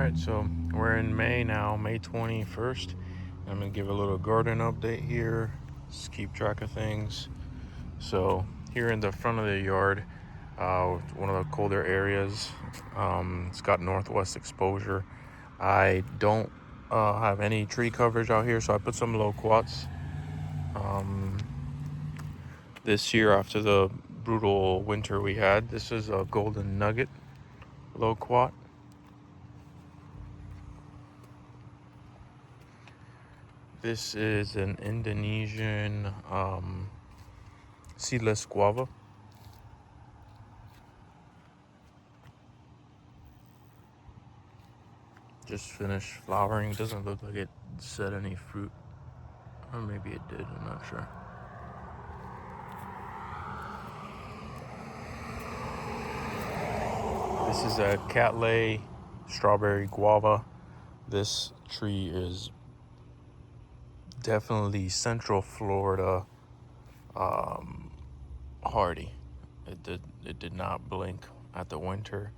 right, so we're in May now, May 21st. I'm gonna give a little garden update here, just keep track of things. So here in the front of the yard, one of the colder areas, it's got northwest exposure. I don't have any tree coverage out here, so I put some loquats. Um, this year, after the brutal winter we had, this is a golden nugget loquat. This is an Indonesian seedless guava. Just finished flowering. Doesn't look like it set any fruit. Or maybe it did, I'm not sure. This is a Cattleya strawberry guava. This tree is definitely Central Florida hardy. It did not blink at the winter,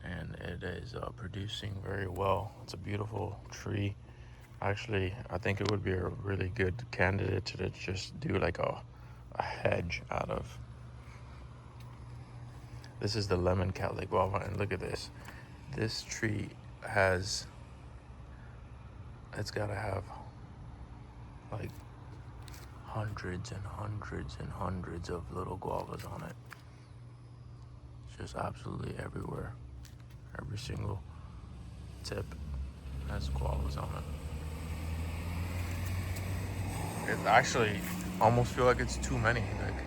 and it is producing very well. It's a beautiful tree. Actually, I think it would be a really good candidate to just do like a hedge out of. This is the lemon Cattleya guava, and look at this. This tree it's gotta have like hundreds and hundreds and hundreds of little guavas on it. It's just absolutely everywhere. Every single tip has guavas on it. It actually almost feel like it's too many. Like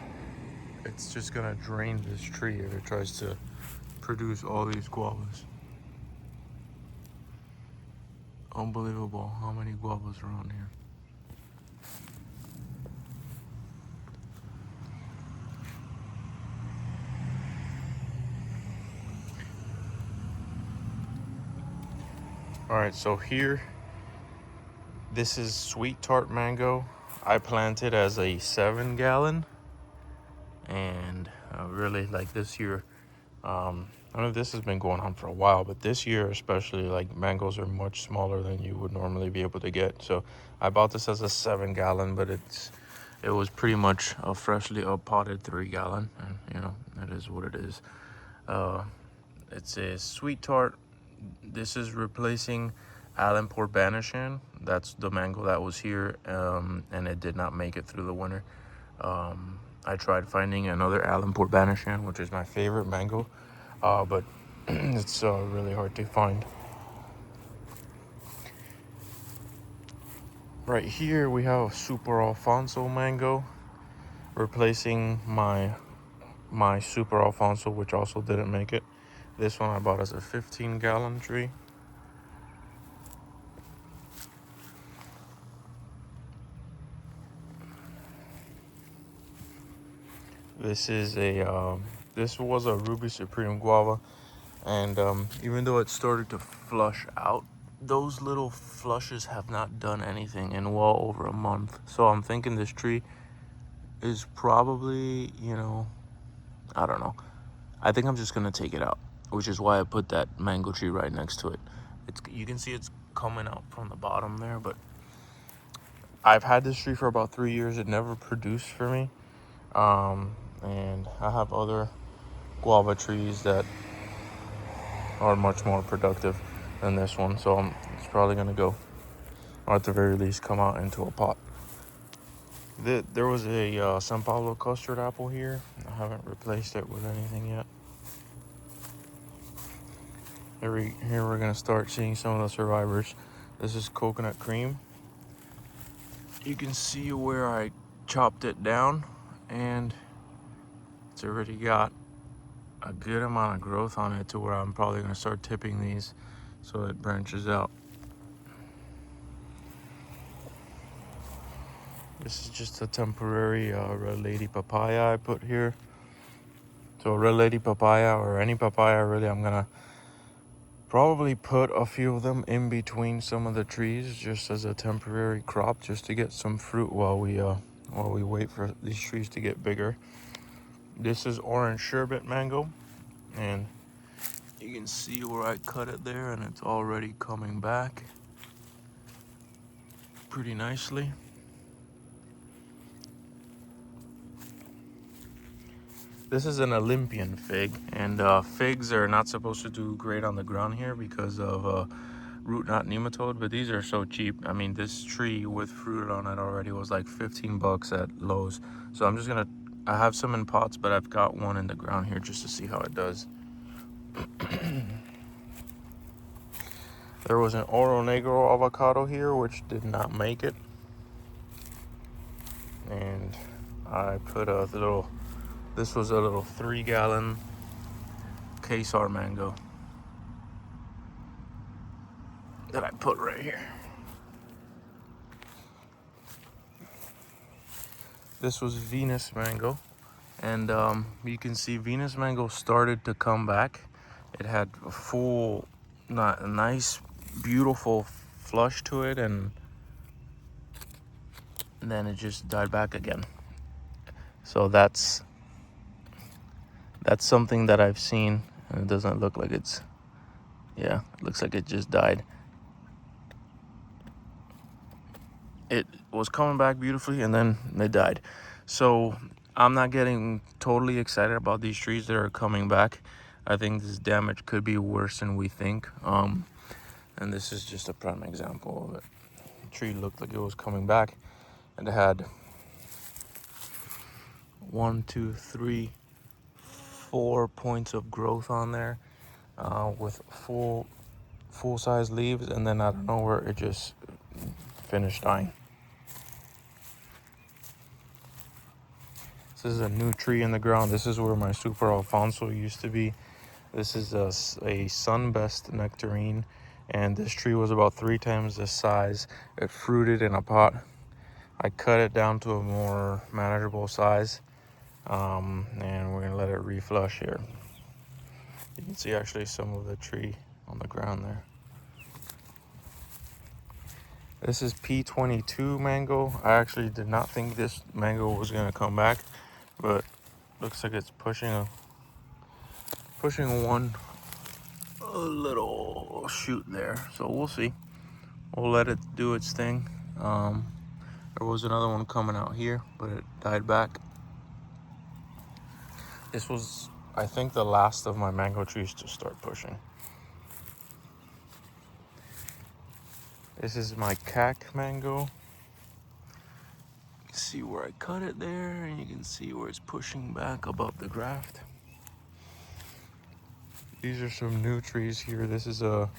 it's just gonna drain this tree if it tries to produce all these guavas. Unbelievable how many guavas are on here. All right, so here, this is sweet tart mango. I planted as a 7-gallon, and really like this year, I know this has been going on for a while, but this year especially, like mangoes are much smaller than you would normally be able to get. So I bought this as a 7-gallon, but it was pretty much a freshly potted 3-gallon, and it is what it is. It's a sweet tart. This is replacing Allenport Banashan. That's the mango that was here, and it did not make it through the winter. I tried finding another Allenport Banashan, which is my favorite mango, but it's really hard to find. Right here we have a Super Alfonso mango, replacing my Super Alfonso, which also didn't make it. This one I bought as a 15-gallon tree. This is this was a Ruby Supreme guava, and even though it started to flush out, those little flushes have not done anything in well over a month. So I'm thinking this tree is probably, I don't know. I think I'm just gonna take it out, which is why I put that mango tree right next to it. You can see it's coming out from the bottom there, but I've had this tree for about 3 years. It never produced for me. And I have other guava trees that are much more productive than this one, so it's probably gonna go, or at the very least come out into a pot. There was a San Paulo custard apple here. I haven't replaced it with anything yet. Here we're gonna start seeing some of the survivors. This is coconut cream. You can see where I chopped it down, and it's already got a good amount of growth on it to where I'm probably gonna start tipping these so it branches out. This is just a temporary Red Lady papaya I put here. So Red Lady papaya, or any papaya really, I'm gonna probably put a few of them in between some of the trees just as a temporary crop, just to get some fruit while we wait for these trees to get bigger. This is orange sherbet mango, and You can see where I cut it there, and it's already coming back pretty nicely. This is an Olympian fig, and figs are not supposed to do great on the ground here because of root knot nematode, but these are so cheap. I mean, this tree with fruit on it already was like 15 bucks at Lowe's. So I'm just gonna, I have some in pots, but I've got one in the ground here just to see how it does. There was an Oro Negro avocado here, which did not make it. And I put a little, this was a little 3-gallon Quesar mango that I put right here. This was Venus mango, and you can see Venus mango started to come back. It had a full, a nice, beautiful flush to it, and then it just died back again. So that's something that I've seen, and it doesn't look like it's, yeah, it looks like it just died. It was coming back beautifully, and then it died. So I'm not getting totally excited about these trees that are coming back. I think this damage could be worse than we think. And this is just a prime example of it. The tree looked like it was coming back, and it had 1, 2, 3, 4 points of growth on there, with full size leaves, and then out of nowhere it just finished dying. This is a new tree in the ground. This is where my Super Alfonso used to be. This is a Sunbest nectarine, and this tree was about 3 times the size. It fruited in a pot. I cut it down to a more manageable size, and we're gonna let it reflush here. You can see actually some of the tree on the ground there. This is P22 mango. I actually did not think this mango was gonna come back, but looks like it's pushing one a little shoot there. So we'll see. We'll let it do its thing. There was another one coming out here, but it died back. This was, I think, the last of my mango trees to start pushing. This is my cac mango. You can see where I cut it there, and you can see where it's pushing back above the graft. These are some new trees here. This is a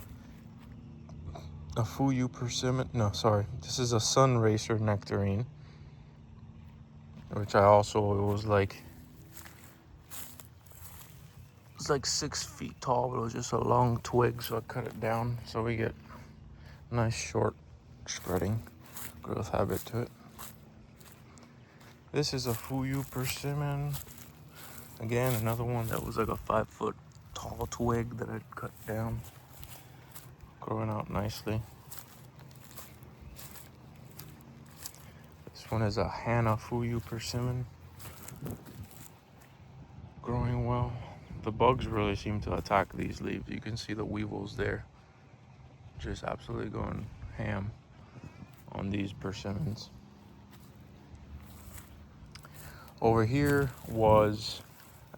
Fuyu persimmon. No, sorry. This is a Sun Racer nectarine, which I also, it was like 6 feet tall, but it was just a long twig, so I cut it down so we get nice short spreading growth habit to it. This is a Fuyu persimmon. Again, another one that was like a 5-foot tall twig that I'd cut down, growing out nicely. This one is a Hana Fuyu persimmon, growing well. The bugs really seem to attack these leaves. You can see the weevils there, just absolutely going ham on these persimmons. Over here was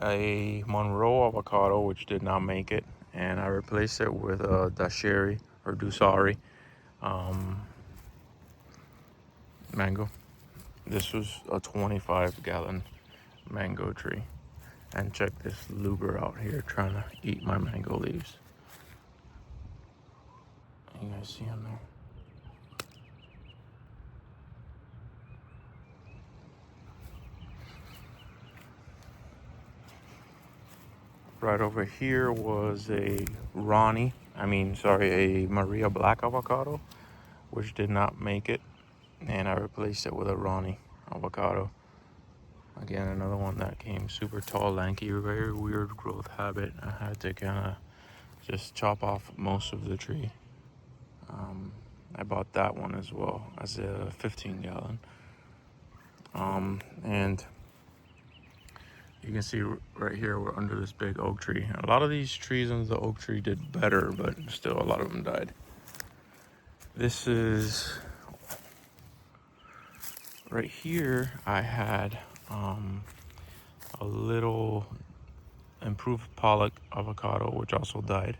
a Monroe avocado, which did not make it, and I replaced it with a Dasheri or Dusari mango. This was a 25-gallon mango tree. And check this looper out here trying to eat my mango leaves. You guys see him there? Right over here was a Maria Black avocado, which did not make it, and I replaced it with a Ronnie avocado. Again, another one that came super tall, lanky, very weird growth habit. I had to kind of just chop off most of the tree. I bought that one as well as a 15-gallon. And you can see right here, we're under this big oak tree. A lot of these trees under the oak tree did better, but still a lot of them died. This is right here. I had a little improved Pollock avocado, which also died,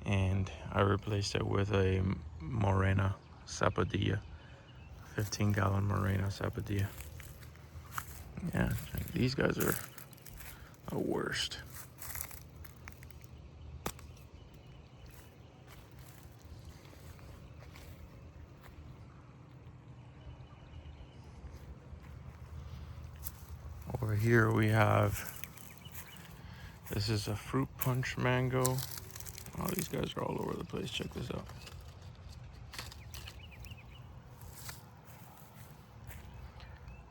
and I replaced it with a Morena Sapodilla, 15-gallon Morena Sapodilla. Yeah, these guys are the worst. Over here we have, this is a fruit punch mango. Oh, these guys are all over the place. Check this out.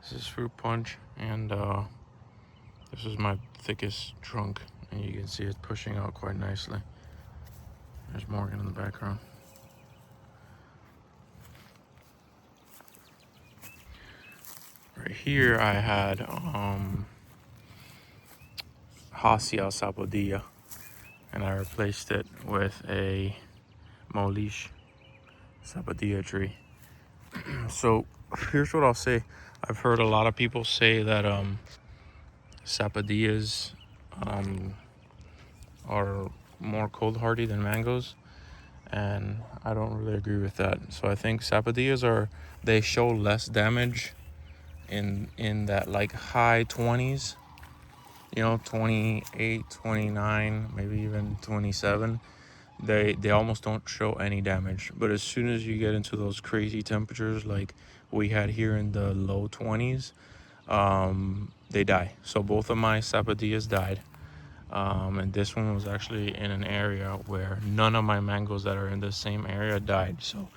This is fruit punch, and this is my thickest trunk, and you can see it pushing out quite nicely. There's Morgan in the background. Right here I had Hacia Sapodilla, and I replaced it with a Molish Sapodilla tree. So here's what I'll say. I've heard a lot of people say that Sapodillas are more cold hardy than mangoes, and I don't really agree with that. So I think Sapodillas they show less damage in that like high 20s, 28, 29, maybe even 27. They almost don't show any damage. But as soon as you get into those crazy temperatures like we had here in the low 20s, they die. So both of my Sapodillas died. And this one was actually in an area where none of my mangoes that are in the same area died. So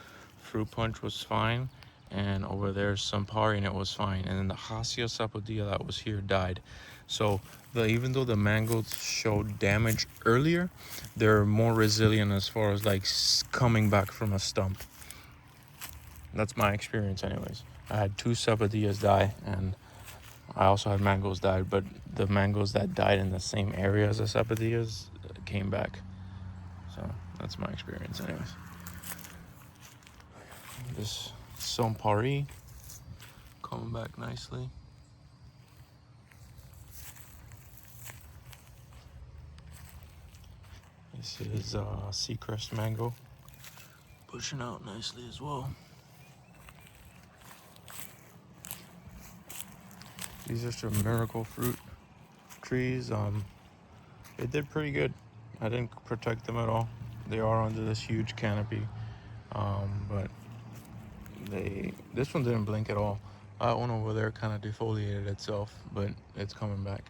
fruit punch was fine, and over there's Sampari, and it was fine. And then the Hacia Sapodilla that was here died. So even though the mangoes showed damage earlier, they're more resilient as far as like coming back from a stump. That's my experience anyways. I had 2 Sapodillas die, and I also had mangoes died, but the mangoes that died in the same area as the Sapodillas came back. So that's my experience anyways. This Sampari coming back nicely. This is Seacrest mango, pushing out nicely as well. These are some miracle fruit trees. They did pretty good. I didn't protect them at all. They are under this huge canopy, but this one didn't blink at all. That one over there kind of defoliated itself, but it's coming back.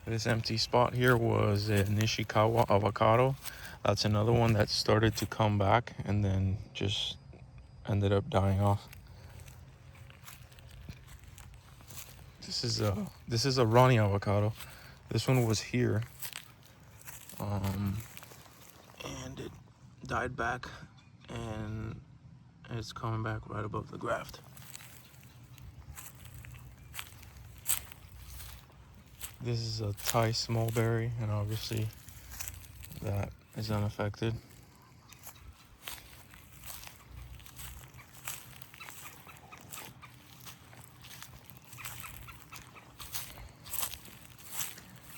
This empty spot here was a Nishikawa avocado. That's another one that started to come back and then just ended up dying off. This is a Ronnie avocado. This one was here, and it died back, and it's coming back right above the graft. This is a Thai smallberry, and obviously that is unaffected.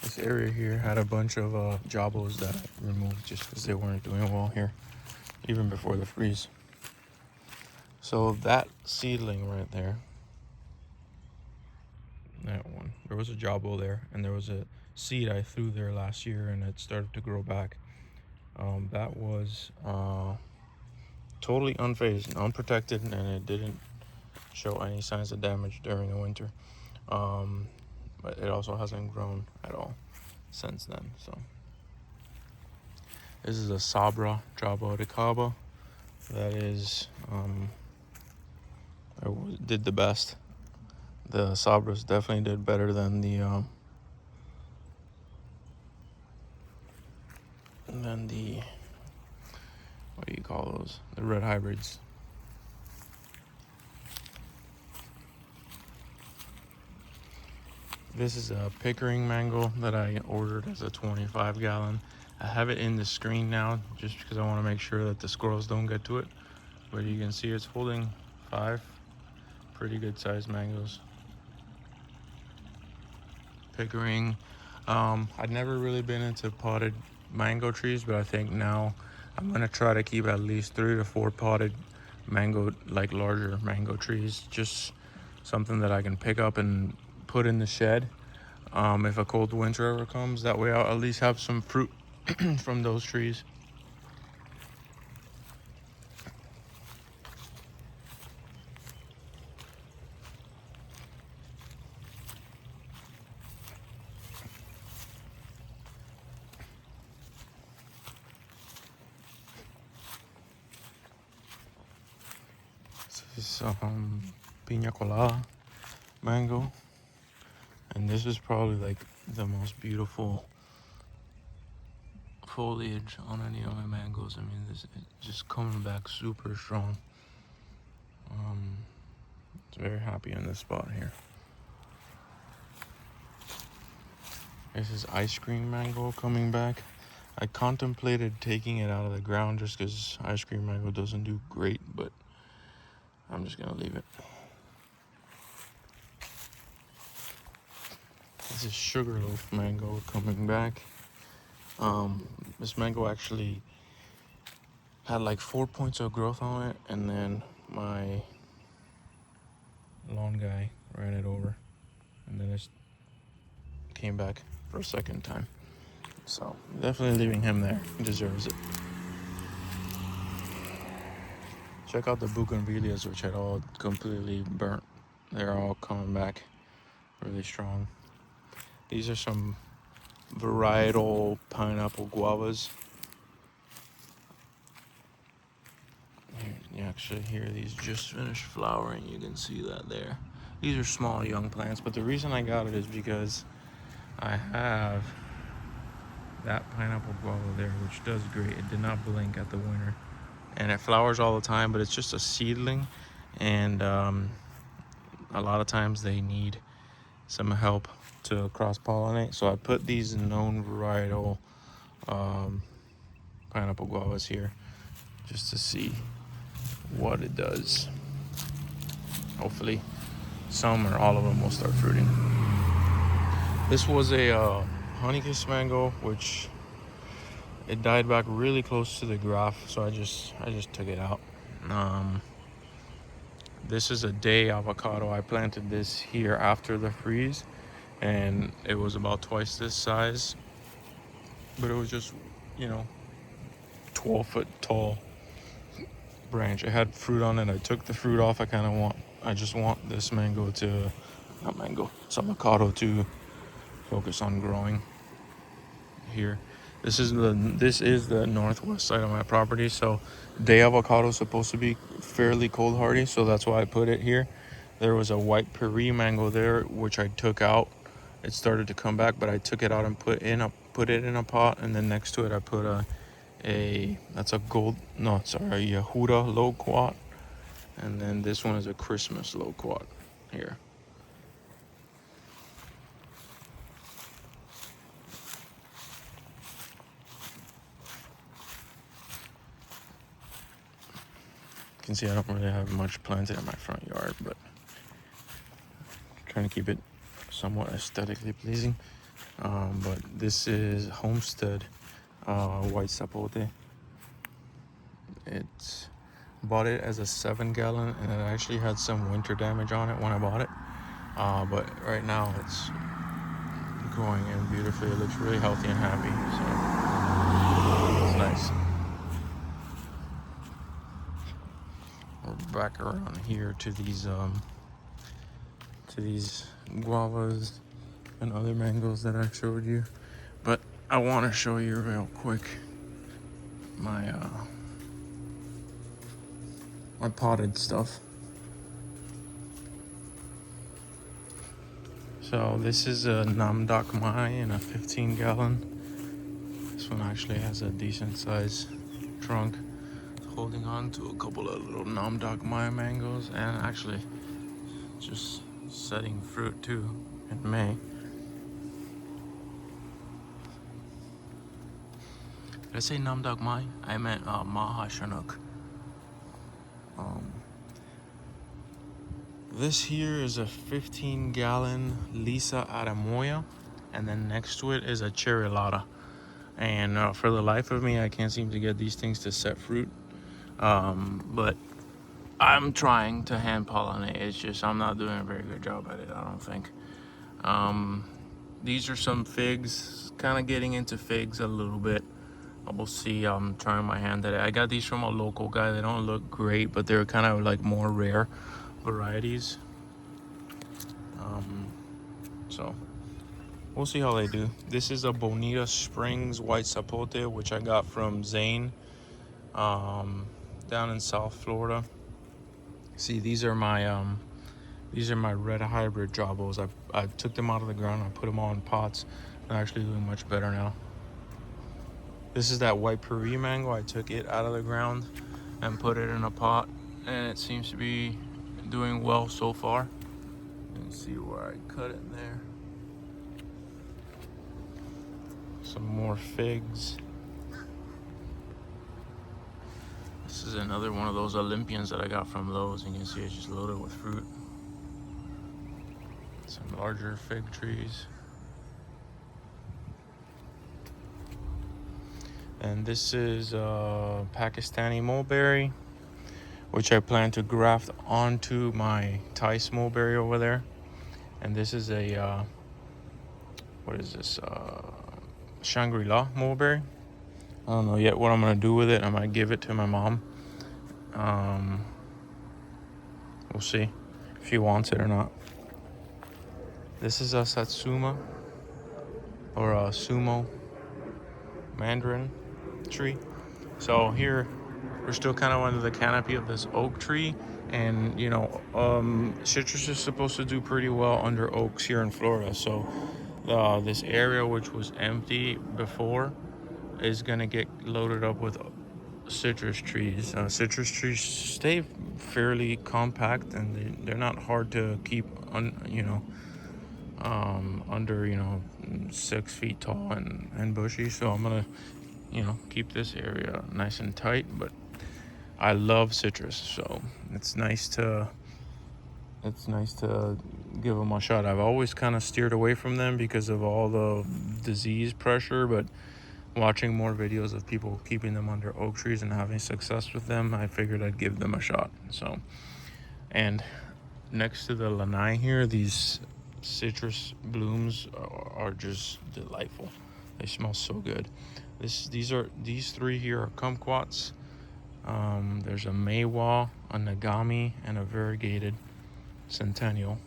This area here had a bunch of jabos that I removed just because they weren't doing well here, even before the freeze. So that seedling right there, that one, there was a jabo there, and there was a seed I threw there last year, and it started to grow back. That was totally unfazed, unprotected, and it didn't show any signs of damage during the winter. But it also hasn't grown at all since then. So this is a Sabra Jabo de Caba. That is did the best. The Sabras definitely did better than the what do you call those? The red hybrids. This is a Pickering mango that I ordered as a 25 gallon. I have it in the screen now just because I want to make sure that the squirrels don't get to it. But you can see it's holding 5 pretty good sized mangoes. Pickering. I'd never really been into potted mango trees, but I think now I'm gonna try to keep at least 3 to 4 potted mango, like larger mango trees. Just something that I can pick up and put in the shed if a cold winter ever comes. That way I'll at least have some fruit from those trees. This is piña colada mango, and this is probably like the most beautiful foliage on any of my mangoes. I mean, this is just coming back super strong. It's very happy in this spot here. This is ice cream mango coming back. I contemplated taking it out of the ground just because ice cream mango doesn't do great, but I'm just gonna leave it. This is sugarloaf mango coming back. This mango actually had like 4 points of growth on it, and then my lawn guy ran it over, and then it came back for a second time. So definitely leaving him there. He deserves it. Check out the bougainvilleas, which had all completely burnt. They're all coming back really strong. These are some varietal pineapple guavas. You actually hear these just finished flowering. You can see that there. These are small young plants, but the reason I got it is because I have that pineapple guava there, which does great. It did not blink at the winter, and it flowers all the time, but it's just a seedling, and a lot of times they need some help to cross-pollinate. So I put these known varietal pineapple guavas here just to see what it does. Hopefully some or all of them will start fruiting. This was a Honeykiss mango, which it died back really close to the graft, so I just took it out. This is a day avocado. I planted this here after the freeze, and it was about twice this size, but it was just, 12-foot tall branch. It had fruit on it. I took the fruit off. I just want this this avocado to focus on growing here. This is the northwest side of my property, so day avocado is supposed to be fairly cold hardy, so that's why I put it here. There was a white Peri mango there, which I took out. It started to come back, but I took it out and put it in a pot, and then next to it I put a Yehuda loquat, and then this one is a Christmas loquat here. You can see I don't really have much planted in my front yard, but I'm trying to keep it somewhat aesthetically pleasing. But this is Homestead white sapote. It's bought it as a 7-gallon, and it actually had some winter damage on it when I bought it. But right now it's growing in beautifully. It looks really healthy and happy, so it's nice. We're back around here to these guavas and other mangoes that I showed you, but I want to show you real quick my potted stuff. So this is a Nam Doc Mai in a 15-gallon. This one actually has a decent size trunk. It's holding on to a couple of little Nam Doc Mai mangoes, and actually just setting fruit too in May. Did I say Namdak Mai? I meant Maha Chinook. This here is a 15-gallon Lisa Aramoya, and then next to it is a Cherry Lotta. And for the life of me, I can't seem to get these things to set fruit. But I'm trying to hand pollinate. It's just I'm not doing a very good job at it, I don't think. These are some figs, kind of getting into figs a little bit. We'll see. I'm trying my hand at it. I got these from a local guy. They don't look great, but they're kind of like more rare varieties. So we'll see how they do. This is a Bonita Springs White Sapote, which I got from Zane down in South Florida. See, these are my red hybrid Jabos. I took them out of the ground. I put them all in pots. They're actually doing much better now. This is that white Puri mango. I took it out of the ground and put it in a pot, and it seems to be doing well so far. You can see where I cut it there. Some more figs. This is another one of those Olympians that I got from Lowe's. You can see it's just loaded with fruit. Some larger fig trees. And this is Pakistani mulberry, which I plan to graft onto my Thai mulberry over there. And this is a what is this? Shangri-La mulberry. I don't know yet what I'm gonna do with it. I might give it to my mom. We'll see if she wants it or not. This is a Satsuma or a Sumo mandarin tree. So here we're still kind of under the canopy of this oak tree, and you know, citrus is supposed to do pretty well under oaks here in Florida. So this area, which was empty before, is gonna get loaded up with citrus trees. Citrus trees stay fairly compact, and they're not hard to keep under 6 feet tall and bushy. So I'm gonna keep this area nice and tight. But I love citrus, so it's nice to give them a shot. I've always kind of steered away from them because of all the disease pressure, but watching more videos of people keeping them under oak trees and having success with them, I figured I'd give them a shot. So, and next to the lanai here, these citrus blooms are just delightful. They smell so good. These three here are kumquats. There's a Meiwa, a Nagami, and a variegated Centennial.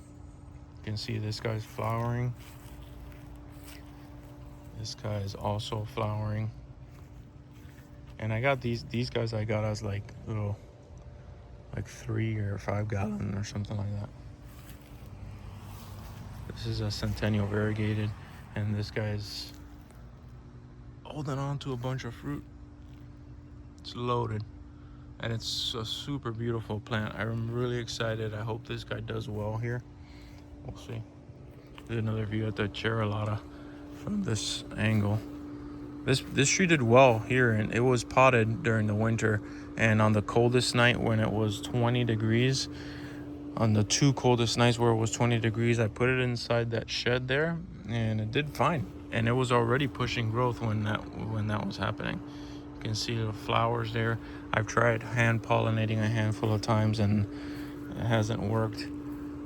You can see this guy's flowering. This guy is also flowering. And I got these guys I got as like little 3 or 5 gallon or something like that. This is a Centennial variegated, and this guy's holding on to a bunch of fruit. It's loaded, and it's a super beautiful plant. I'm really excited. I hope this guy does well here. We'll see. There's another view at the Cherry Lotta from this angle. This tree did well here, and it was potted during the winter, and on the coldest night when it was 20 degrees, on the 2 coldest nights where it was 20 degrees, I put it inside that shed there, and it did fine. And it was already pushing growth when that was happening. You can see the flowers there. I've tried hand pollinating a handful of times, and it hasn't worked.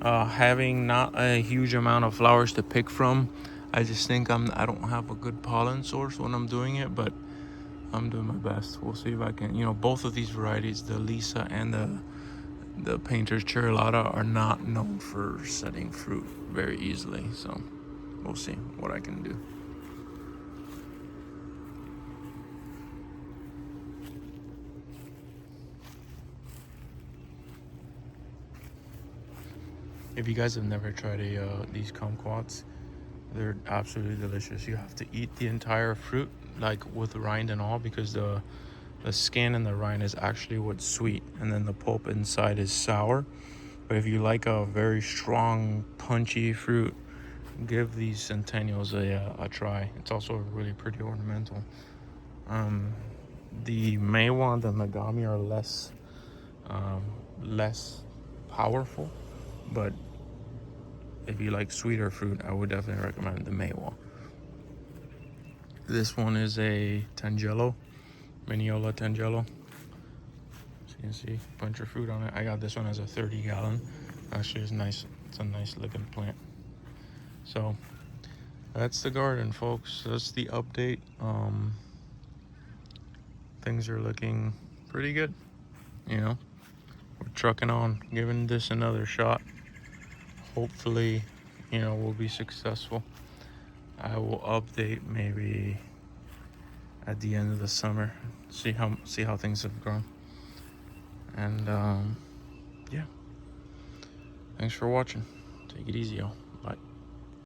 Having not a huge amount of flowers to pick from, I just think I don't have a good pollen source when I'm doing it, but I'm doing my best. We'll see if I can. Both of these varieties, the Lisa and the Painter's Cherry Lotta, are not known for setting fruit very easily. So we'll see what I can do. If you guys have never tried these kumquats, they're absolutely delicious. You have to eat the entire fruit, like with rind and all, because the skin and the rind is actually what's sweet, and then the pulp inside is sour. But if you like a very strong, punchy fruit, give these Centennials a try. It's also really pretty ornamental. The Meiwa and the Nagami are less powerful, but if you like sweeter fruit, I would definitely recommend the Meiwa. This one is a Tangelo, Minneola Tangelo. So you can see a bunch of fruit on it. I got this one as a 30-gallon. Actually, it's nice. It's a nice looking plant. So that's the garden, folks. That's the update. Things are looking pretty good. You know, we're trucking on, giving this another shot. Hopefully, we'll be successful. I will update maybe at the end of the summer, see how things have grown. And yeah, thanks for watching. Take it easy, y'all.